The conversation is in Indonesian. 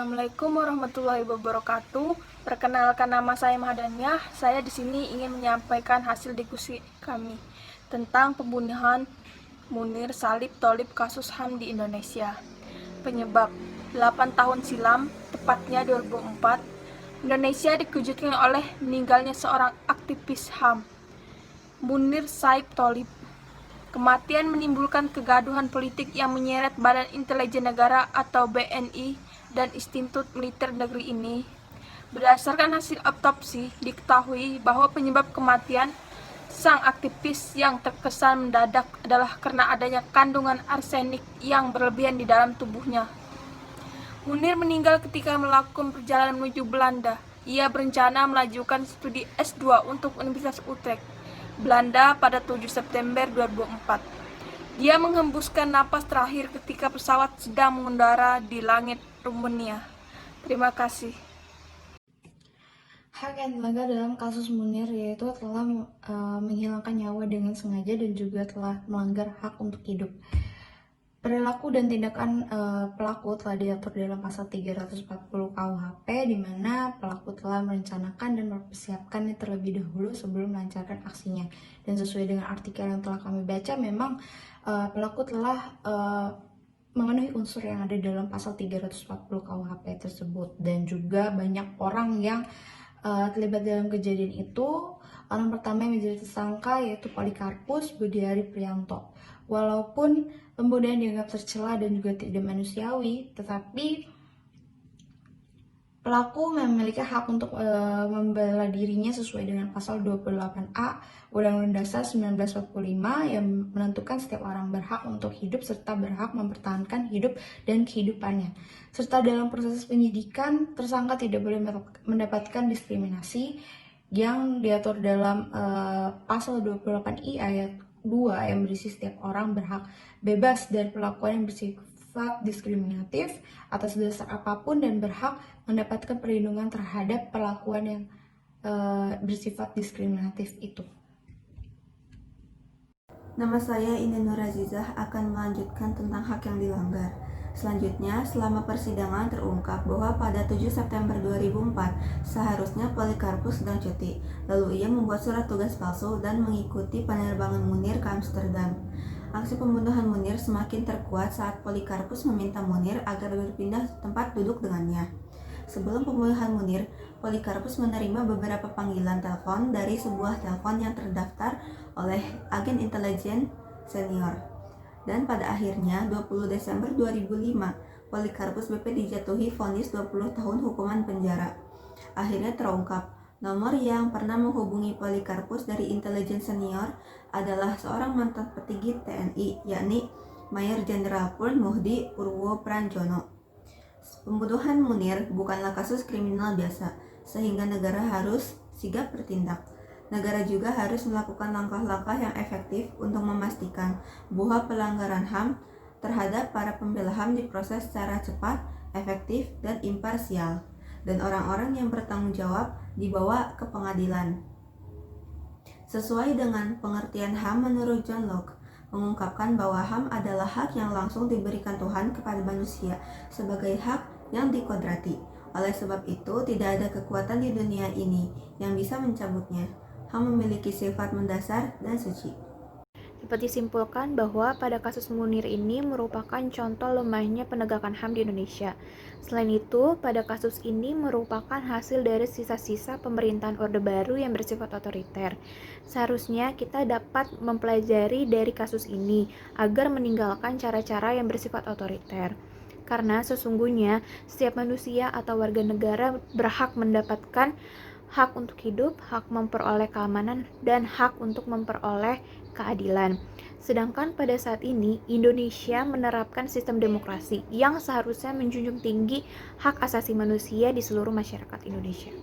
Assalamualaikum warahmatullahi wabarakatuh. Perkenalkan, nama saya Mahadaniah. Saya di sini ingin menyampaikan hasil diskusi kami tentang pembunuhan Munir Salib Tholib kasus HAM di Indonesia. Penyebab: 8 tahun silam, tepatnya 2004, Indonesia dikejutkan oleh meninggalnya seorang aktivis HAM, Munir Salib Tholib. Kematian menimbulkan kegaduhan politik yang menyeret Badan Intelijen Negara atau BNI dan Institut Militer Negeri ini. Berdasarkan hasil otopsi, diketahui bahwa penyebab kematian sang aktivis yang terkesan mendadak adalah karena adanya kandungan arsenik yang berlebihan di dalam tubuhnya. Munir meninggal ketika melakukan perjalanan menuju Belanda. Ia berencana melanjutkan studi S2 untuk Universitas Utrecht, Belanda pada 7 September 2004. Dia menghembuskan napas terakhir ketika pesawat sedang mengudara di langit Rumania. Terima kasih. Hak yang dilanggar dalam kasus Munir yaitu telah menghilangkan nyawa dengan sengaja dan juga telah melanggar hak untuk hidup. Perilaku dan tindakan pelaku telah diatur dalam pasal 340 KUHP, di mana pelaku telah merencanakan dan mempersiapkannya terlebih dahulu sebelum melancarkan aksinya. Dan sesuai dengan artikel yang telah kami baca, memang pelaku telah memenuhi unsur yang ada dalam pasal 340 KUHP tersebut. Dan juga banyak orang yang terlibat dalam kejadian itu. Orang pertama yang menjadi tersangka yaitu Polikarpus Budiari Prianto. Walaupun pembunuhan dianggap tercela dan juga tidak manusiawi, tetapi pelaku memiliki hak untuk membela dirinya sesuai dengan pasal 28A Undang-Undang Dasar 1945 yang menentukan setiap orang berhak untuk hidup serta berhak mempertahankan hidup dan kehidupannya. Serta dalam proses penyidikan, tersangka tidak boleh mendapatkan diskriminasi yang diatur dalam pasal 28I ayat 2 yang berisi setiap orang berhak bebas dari perlakuan yang bersifat diskriminatif atas dasar apapun dan berhak mendapatkan perlindungan terhadap perlakuan yang bersifat diskriminatif itu. Nama saya Indah Nur Azizah akan melanjutkan tentang hak yang dilanggar. Selanjutnya, selama persidangan terungkap bahwa pada 7 September 2004 seharusnya Polikarpus sedang cuti. Lalu ia membuat surat tugas palsu dan mengikuti penerbangan Munir ke Amsterdam. Aksi pembunuhan Munir semakin terkuat saat Polikarpus meminta Munir agar berpindah tempat duduk dengannya. Sebelum pembunuhan Munir, Polikarpus menerima beberapa panggilan telepon dari sebuah telepon yang terdaftar oleh agen intelijen senior. Dan pada akhirnya 20 Desember 2005, Polikarpus BP dijatuhi vonis 20 tahun hukuman penjara. Akhirnya terungkap, nomor yang pernah menghubungi Polikarpus dari intelijen senior adalah seorang mantan petinggi TNI, yakni Mayor Jenderal Purn Muhdi Purwo Pranjono. Pembunuhan Munir bukanlah kasus kriminal biasa, sehingga negara harus sigap bertindak. Negara juga harus melakukan langkah-langkah yang efektif untuk memastikan bahwa pelanggaran HAM terhadap para pembela HAM diproses secara cepat, efektif, dan imparsial, dan orang-orang yang bertanggung jawab dibawa ke pengadilan. Sesuai dengan pengertian HAM menurut John Locke, mengungkapkan bahwa HAM adalah hak yang langsung diberikan Tuhan kepada manusia sebagai hak yang dikodrati. Oleh sebab itu, tidak ada kekuatan di dunia ini yang bisa mencabutnya. HAM memiliki sifat mendasar dan suci. Dapat disimpulkan bahwa pada kasus Munir ini merupakan contoh lemahnya penegakan HAM di Indonesia. Selain itu, pada kasus ini merupakan hasil dari sisa-sisa pemerintahan Orde Baru yang bersifat otoriter. Seharusnya kita dapat mempelajari dari kasus ini agar meninggalkan cara-cara yang bersifat otoriter. Karena sesungguhnya setiap manusia atau warga negara berhak mendapatkan hak untuk hidup, hak memperoleh keamanan, dan hak untuk memperoleh keadilan. Sedangkan pada saat ini, Indonesia menerapkan sistem demokrasi yang seharusnya menjunjung tinggi hak asasi manusia di seluruh masyarakat Indonesia.